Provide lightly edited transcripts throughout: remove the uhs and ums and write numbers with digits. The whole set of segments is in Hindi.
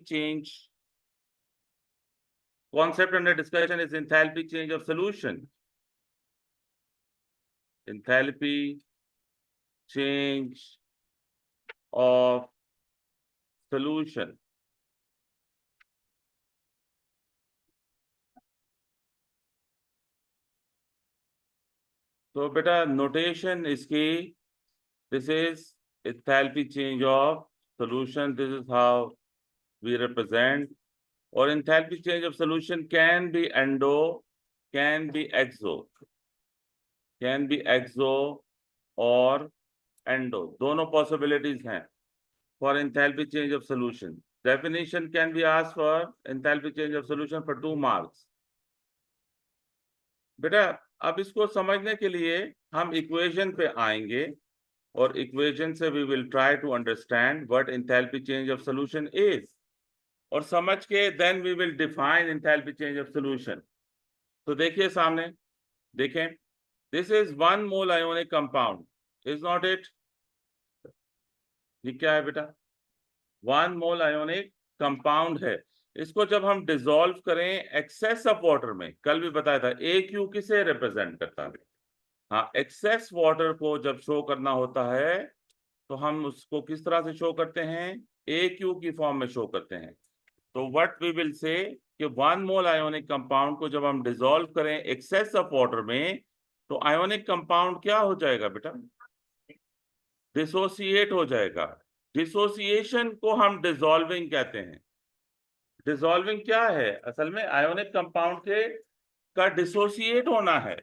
change. Concept under discussion is enthalpy change of solution. Enthalpy change of solution. तो बेटा notation इसकी, this is enthalpy change of solution. This is how we represent. Or enthalpy change of solution can be endo, can be exo, or endo. दोनों possibilities हैं for enthalpy change of solution. Definition can be asked for enthalpy change of solution for 2 marks. बेटा अब इसको समझने के लिए हम इक्वेशन पे आएंगे और इक्वेशन से we will try to understand what enthalpy change of solution is. और समझ के then we will define enthalpy change of solution. तो देखिए सामने, देखें, this is 1 mole ionic compound, is not it? ये क्या है बेटा? 1 mole ionic compound है. इसको जब हम डिसॉल्व करें एक्सेस ऑफ वाटर में, कल भी बताया था AQ किसे रिप्रेजेंट करता है? हाँ, एक्सेस वाटर को जब शो करना होता है तो हम उसको किस तरह से शो करते हैं? AQ की फॉर्म में शो करते हैं. तो व्हाट वी विल से कि 1 मोल आयोनिक कंपाउंड को जब हम डिसॉल्व करें एक्सेस ऑफ वाटर में तो आयोनिक कंपाउंड क्या हो जाएगा बेटा? डिसोसिएट हो जाएगा. डिसोसिएशन को हम डिसॉल्विंग कहते हैं. डिसॉल्विंग क्या है? असल में आयोनिक कंपाउंड के का डिसोसिएट होना है.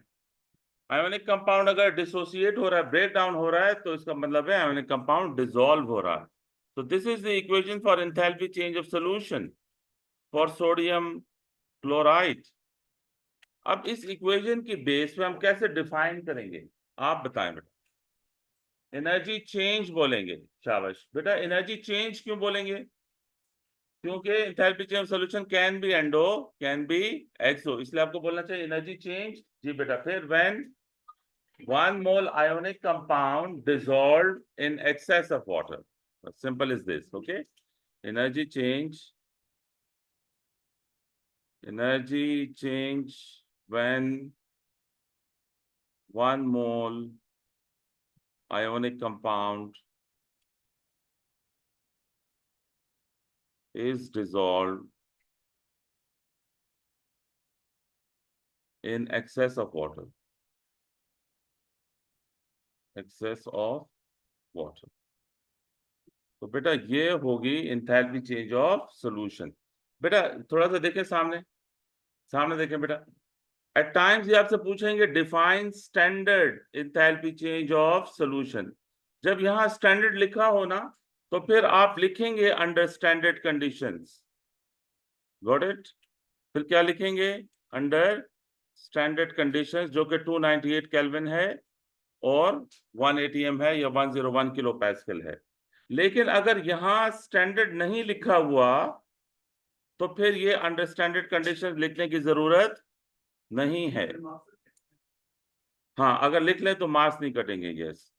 आयोनिक कंपाउंड अगर डिसोसिएट हो रहा है, ब्रेक डाउन हो रहा है, तो इसका मतलब है आयोनिक कंपाउंड डिसॉल्व हो रहा है. So this is the equation for enthalpy change of solution for sodium chloride. अब इस इक्वेशन की बेस पे हम कैसे डिफाइन करेंगे, आप बताएं बेटा. एनर्जी चेंज बोलेंगे. शाबाश बेटा. एनर्जी चेंज क्यों बोलेंगे? क्योंकि enthalpy change of solution can be endo, can be exo, इसलिए आपको बोलना चाहिए एनर्जी चेंज. जी बेटा. फिर when 1 mole ionic compound dissolved in excess of water. Simple as this. Okay. Energy change when 1 mole ionic compound is dissolved in excess of water. Excess of water. तो बेटा ये होगी enthalpy change of solution. बेटा थोड़ा सा देखें सामने, सामने देखें बेटा. At times ये आपसे पूछेंगे define standard enthalpy change of solution. जब यहाँ standard लिखा हो ना तो फिर आप लिखेंगे under standard conditions. Got it? फिर क्या लिखेंगे? Under standard conditions, जो कि 298 केल्विन है और 1 atm है या 101 किलो पैस्कल है. लेकिन अगर यहाँ स्टैंडर्ड नहीं लिखा हुआ तो फिर ये अंडर स्टैंडर्ड कंडीशन लिखने की जरूरत नहीं है. हाँ, अगर लिख लें तो मार्क्स नहीं कटेंगे. यस,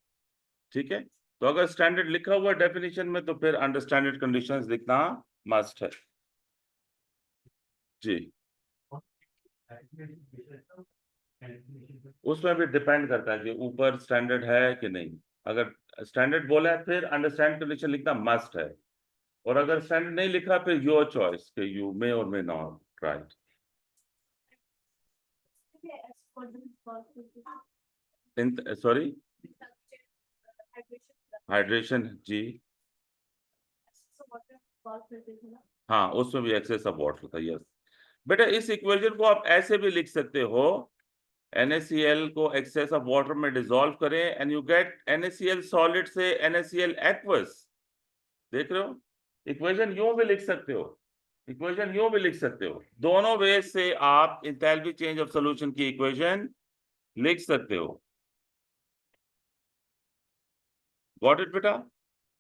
ठीक है. तो अगर स्टैंडर्ड लिखा हुआ डेफिनेशन में तो फिर अंडर स्टैंडर्ड कंडीशंस लिखना मस्ट है. जी, उसमें भी डिपेंड करता है कि ऊपर स्टैंडर्ड है कि नहीं. अगर स्टैंडर्ड बोला है फिर अंडरस्टैंड कंडीशन लिखना मस्ट है. और अगर स्टैंडर्ड नहीं लिखा फिर योर चॉइस कि यू मे और may not. Right. Sorry, hydration. जी हाँ, उसमें भी एक्सेस ऑफ वाटर था. यस बेटा. इस इक्वेशन को आप ऐसे भी लिख सकते हो, NaCl को एक्सेस ऑफ वाटर में डिसॉल्व करें and you get NaCl solid से NaCl एक्वस. देख रहे हो? इक्वेशन यूं भी लिख सकते हो, इक्वेशन यूं भी लिख सकते हो. दोनों वे से आप एंथैल्पी चेंज ऑफ सॉल्यूशन की इक्वेशन लिख सकते हो. गॉट इट बेटा?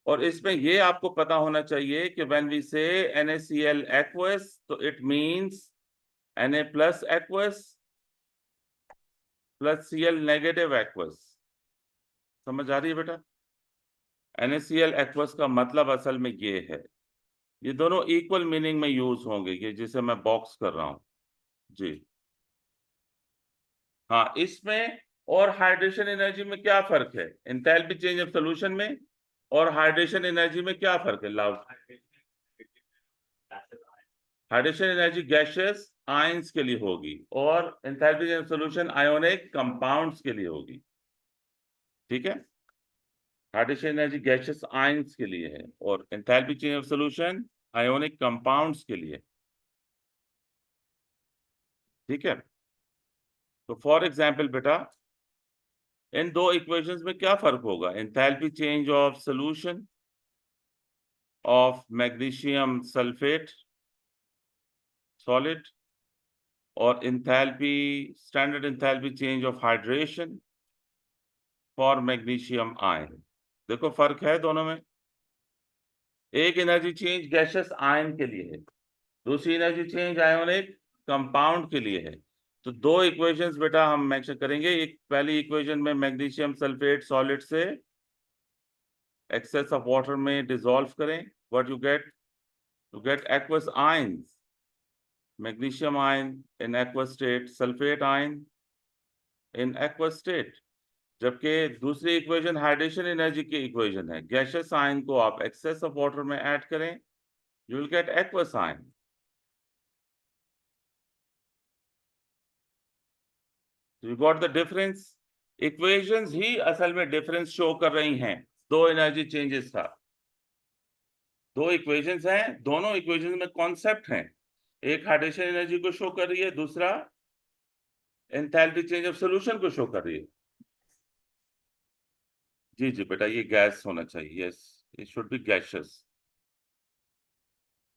और इसमें ये आपको पता होना चाहिए कि व्हेन वी से NaCl एक्वस तो it means Na plus aqueous plus Cl negative aqueous. समझ आ रही है बेटा? NaCl एक्वस का मतलब असल में ये है ये दोनों इक्वल मीनिंग में यूज होंगे, ये जिसे मैं बॉक्स कर रहा हूं जी। हाँ, इसमें और हाइड्रेशन एनर्जी में क्या फर्क है, एंथैल्पी चेंज ऑफ सॉल्यूशन में और हाइड्रेशन एनर्जी में क्या फर्क है? Loud. Hydration energy gaseous ions के लिए होगी और enthalpy change of solution ionic compounds के लिए होगी। ठीक है, हाइड्रेशन एनर्जी गैसियस आयंस के लिए है और enthalpy change of solution ionic compounds के लिए। ठीक है, तो फॉर एग्जांपल बेटा, इन दो इक्वेशंस में क्या फर्क होगा? Enthalpy change of solution of magnesium sulphate solid और enthalpy standard enthalpy change of hydration for magnesium ion. देखो फर्क है दोनों में। एक एनर्जी चेंज गैसियस आयन के लिए है, दूसरी एनर्जी चेंज आयोनिक कंपाउंड के लिए है। तो दो इक्वेशंस बेटा हम मेंशन करेंगे। एक पहली इक्वेशन में मैग्नीशियम सल्फेट सॉलिड से एक्सेस ऑफ वाटर में डिसॉल्व करें, what you get aqueous ions, magnesium ion in aqueous state, sulfate ion in aqueous state। जबकि दूसरी इक्वेशन हाइड्रेशन एनर्जी की इक्वेशन है, गैसियस आयन को आप एक्सेस ऑफ वाटर में ऐड करें, you will get aqueous ion। You got the difference. Equations ही असल में डिफरेंस शो कर रही हैं दो एनर्जी चेंजेस का। दो इक्वेशंस हैं, दोनों इक्वेशंस में कॉन्सेप्ट हैं, एक हाइड्रेशन एनर्जी को शो कर रही है, दूसरा एंथैल्पी चेंज ऑफ सॉल्यूशन को शो कर रही है। जी जी बेटा, ये गैस होना चाहिए, yes, it should be gaseous.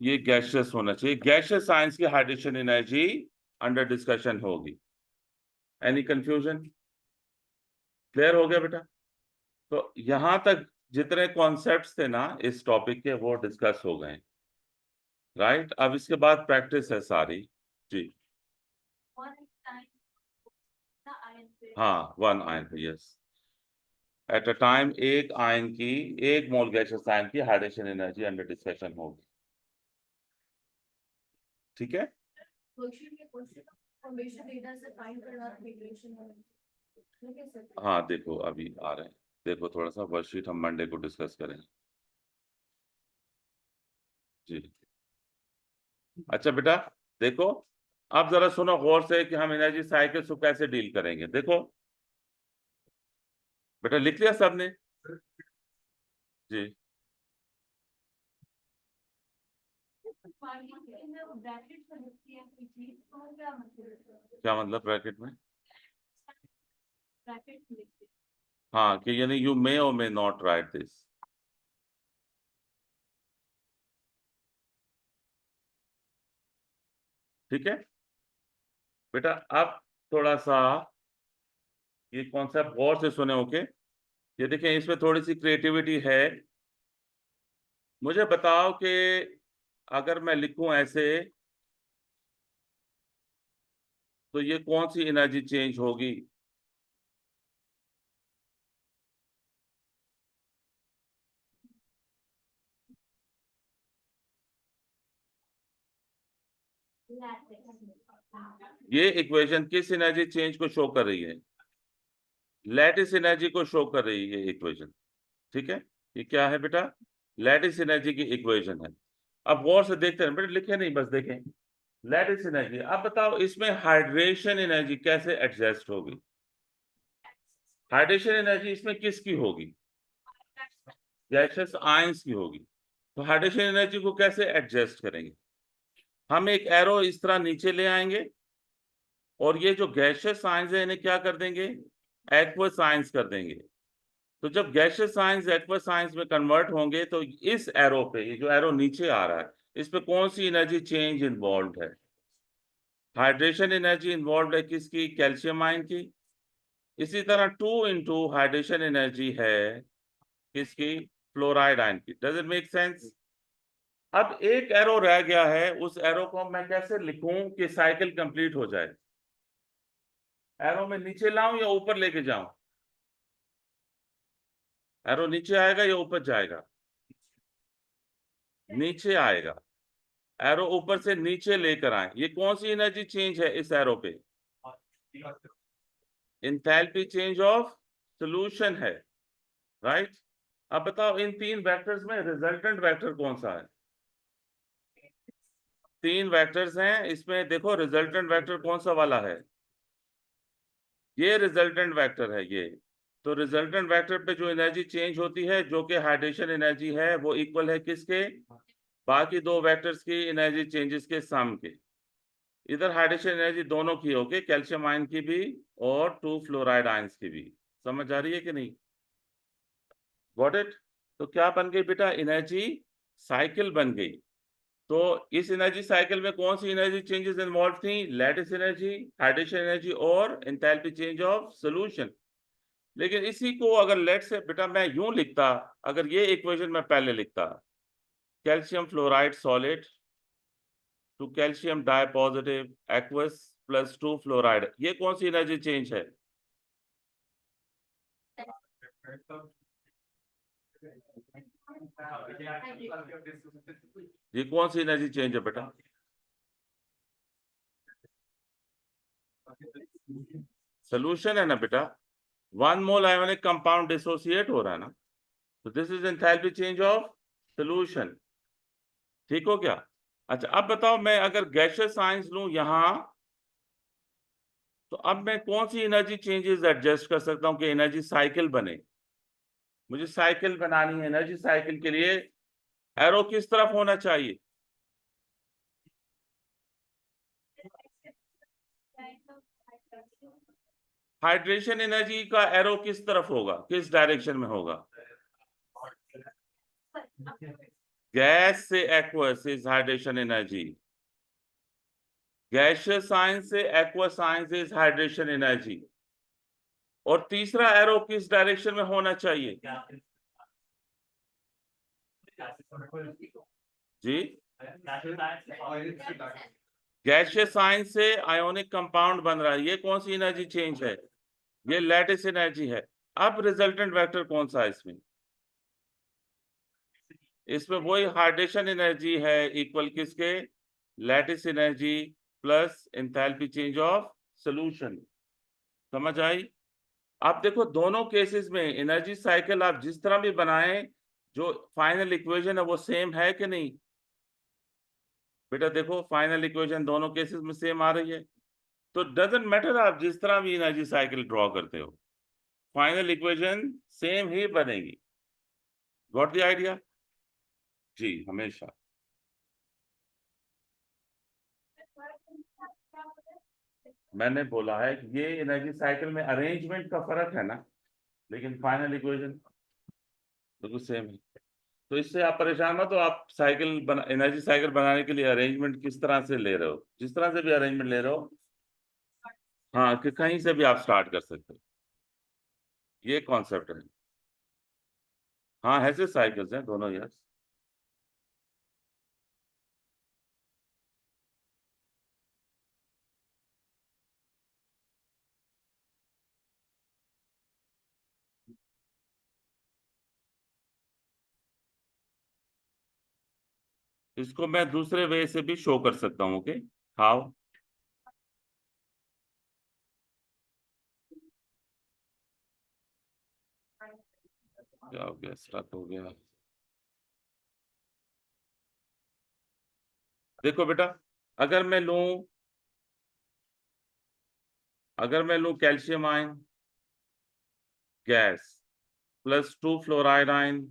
ये गैसियस होना चाहिए। गैसियस साइंस की हाइड्रेशन एनर्जी अंडर डिस्कशन होगी। Any confusion? क्लियर हो गया बेटा? तो यहां तक जितने कॉन्सेप्ट्स थे ना इस टॉपिक के वो डिस्कस हो गए, राइट? अब इसके बाद प्रैक्टिस है सारी जी। हाँ, one ion, yes. At a time एक आयन की, एक मोल गैसियस आयन की हाइड्रेशन एनर्जी अंडर डिस्कशन होगी। ठीक है, हाँ देखो अभी आ रहे हैं, देखो थोड़ा सा वर्कशीट हम मंडे को डिस्कस करेंगे जी। अच्छा बेटा, देखो अब जरा सुनो गौर से कि हम एनर्जी साइकिल्स को कैसे डील करेंगे। देखो बेटा, लिख लिया सबने जी? क्या मतलब ब्रैकेट में? हाँ, कि यानी यू मे और मे नॉट राइट दिस। ठीक है बेटा, अब थोड़ा सा ये कॉन्सेप्ट गौर से सुने, ओके? ये देखें, इसमें थोड़ी सी क्रिएटिविटी है। मुझे बताओ कि अगर मैं लिखूं ऐसे तो ये कौन सी एनर्जी चेंज होगी? ये इक्वेशन किस एनर्जी चेंज को शो कर रही है? लैटिस एनर्जी को शो कर रही है ये इक्वेशन। ठीक है, ये क्या है बेटा? लैटिस एनर्जी की इक्वेशन है। अब गौर से देखते हैं बेटा, लिखे नहीं, बस देखें। लैटिस एनर्जी, अब बताओ इसमें हाइड्रेशन एनर्जी कैसे एडजस्ट होगी? हाइड्रेशन एनर्जी इसमें किसकी होगी? गैसियस आयंस की होगी। तो हाइड्रेशन एनर्जी को कैसे एडजस्ट करेंगे? हम एक एरो इस तरह नीचे ले आएंगे और ये जो गैसियस आयंस है इन्हें क्या कर देंगे? एक्वस आयंस कर देंगे। तो जब गैसियस आयंस एक्वस आयंस में कन्वर्ट होंगे तो इस एरो पे, ये जो एरो नीचे आ रहा है, इस पे कौन सी एनर्जी चेंज इन्वॉल्व है? हाइड्रेशन एनर्जी इन्वॉल्व है किसकी? कैल्शियम आयन की। इसी तरह 2 इंटू हाइड्रेशन एनर्जी है किसकी? फ्लोराइड आयन की। Does it make sense? अब एक एरो रह गया है, उस एरो को मैं कैसे लिखूं कि साइकिल कंप्लीट हो जाए? एरो में नीचे लाऊं या ऊपर लेके जाऊं? एरो नीचे आएगा या ऊपर जाएगा? नीचे आएगा, एरो ऊपर से नीचे लेकर आए। ये कौन सी एनर्जी चेंज है इस एरो पे? इंथैल्पी चेंज ऑफ सॉल्यूशन है, राइट। अब बताओ इन तीन वेक्टर्स में रिजल्टेंट वेक्टर कौन सा है? तीन वेक्टर्स हैं इसमें, देखो रिजल्टेंट वेक्टर कौन सा वाला है? ये रिजल्टेंट वेक्टर है ये। तो रिजल्टेंट वेक्टर पे जो एनर्जी चेंज होती है, जो कि हाइड्रेशन एनर्जी है, वो इक्वल है किसके? बाकी दो वेक्टर्स की एनर्जी चेंजेस के सम के। इधर हाइड्रेशन एनर्जी दोनों की होगी, कैल्शियम आयन की भी और टू फ्लोराइड आयंस की भी। समझ आ रही है कि नहीं? Got it? तो क्या बन गई बेटा? एनर्जी साइकिल बन गई। तो इस एनर्जी साइकिल में कौन सी एनर्जी चेंजेस इन्वॉल्व थी? लैटिस एनर्जी, हाइड्रेशन एनर्जी और एंथैल्पी चेंज ऑफ सॉल्यूशन। लेकिन इसी को अगर लेट से बेटा मैं यूं लिखता, अगर ये इक्वेशन मैं पहले लिखता, calcium fluoride solid to calcium di positive aqueous plus two fluoride, ये कौन सी एनर्जी चेंज है? ये कौन सी एनर्जी चेंज है बेटा? सोल्यूशन है ना बेटा। 1 मोल आयोनिक कंपाउंड डिसोसिएट हो रहा है ना, तो this is enthalpy change of solution. ठीक हो क्या? अच्छा अब बताओ, मैं अगर गैसियस आयंस लूं यहां, तो अब मैं कौन सी एनर्जी चेंजेस एडजस्ट कर सकता हूं कि एनर्जी साइकिल बने? मुझे साइकिल बनानी है, एनर्जी साइकिल के लिए एरो किस तरफ होना चाहिए? हाइड्रेशन एनर्जी का एरो किस तरफ होगा, किस डायरेक्शन में होगा? गैस से aqueous is hydration energy, gaseous ions से aqueous ions is hydration energy. और तीसरा एरो किस डायरेक्शन में होना चाहिए? जी, गैसियस साइंस से आयोनिक कंपाउंड बन रहा है, ये कौन सी एनर्जी चेंज है? ये लैटिस एनर्जी है। अब रिजल्टेंट वेक्टर कौन सा है इसमें? इसमें वही हाइड्रेशन एनर्जी है, इक्वल किसके? Lattice energy plus enthalpy change of solution. समझ आई? आप देखो दोनों केसेस में एनर्जी साइकिल आप जिस तरह भी बनाएं, जो फाइनल इक्वेशन है वो सेम है कि नहीं? बेटा देखो फाइनल इक्वेशन दोनों केसेस में सेम आ रही है। तो डजेंट मैटर आप जिस तरह भी एनर्जी साइकिल ड्रॉ करते हो, फाइनल इक्वेशन सेम ही बनेगी। Got the idea? जी हमेशा। मैंने बोला है कि ये एनर्जी साइकिल में अरेंजमेंट का फर्क है ना, लेकिन फाइनल इक्वेशन बिल्कुल सेम है। तो इससे आप परेशान मत हो, आप साइकिल बना, एनर्जी साइकिल बनाने के लिए अरेंजमेंट किस तरह से ले रहे हो, जिस तरह से भी अरेंजमेंट ले रहे हो, हाँ कि कहीं से भी आप स्टार्ट कर सकते हो। ये कॉन्सेप्ट है। हाँ ऐसे साइकिल्स हैं दोनों, यस। इसको मैं दूसरे वे से भी शो कर सकता हूँ। Okay, how? क्या हो गया, स्टक हो गया? देखो बेटा, अगर मैं लूं अगर मैं लूं calcium ion gas plus two fluoride ion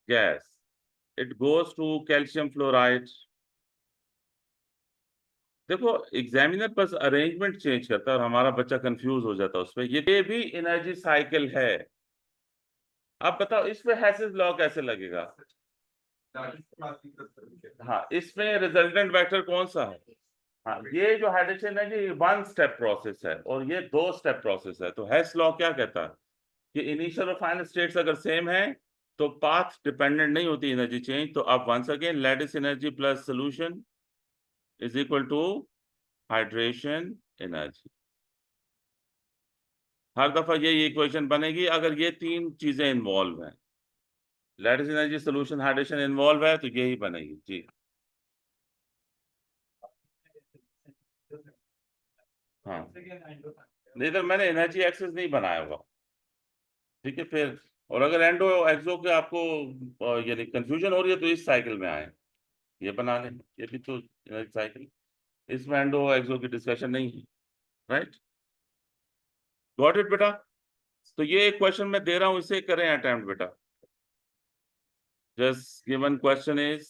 gas, it goes to calcium fluoride. देखो एग्जामिनर बस अरेंजमेंट चेंज करता है और हमारा बच्चा कंफ्यूज हो जाता है उसमें। ये भी एनर्जी साइकिल है। अब बताओ इसमें हैसेस लॉ कैसे लगेगा? हाँ, इसमें रिजल्टेंट वेक्टर कौन सा है? हाँ, ये जो हाइड्रेशन है ये वन स्टेप प्रोसेस है और ये दो स्टेप प्रोसेस है। तो हेस लॉ क्या कहता है कि इनिशियल और फाइनल स्टेट्स अगर सेम है तो पाथ डिपेंडेंट नहीं होती एनर्जी चेंज। तो अब once again lattice energy plus solution is equal to hydration energy. हर दफा ये इक्वेशन बनेगी अगर ये तीन चीजें इन्वॉल्व हैं। Lattice energy solution hydration involve है तो यही बनेगी जी। हाँ, नहीं तो मैंने एनर्जी एक्सेस नहीं बनाया हुआ, ठीक है फिर। और अगर एंडो एक्सो के आपको यानी कंफ्यूजन हो रही है तो इस साइकिल में आए, ये बना लें, ये भी तो एनर्जी साइकिल, इसमें एंडो एक्सो की डिस्कशन नहीं है, राइट। गॉट इट बेटा। तो ये एक क्वेश्चन मैं दे रहा हूं, इसे करें अटेम्प्ट बेटा। Just given question is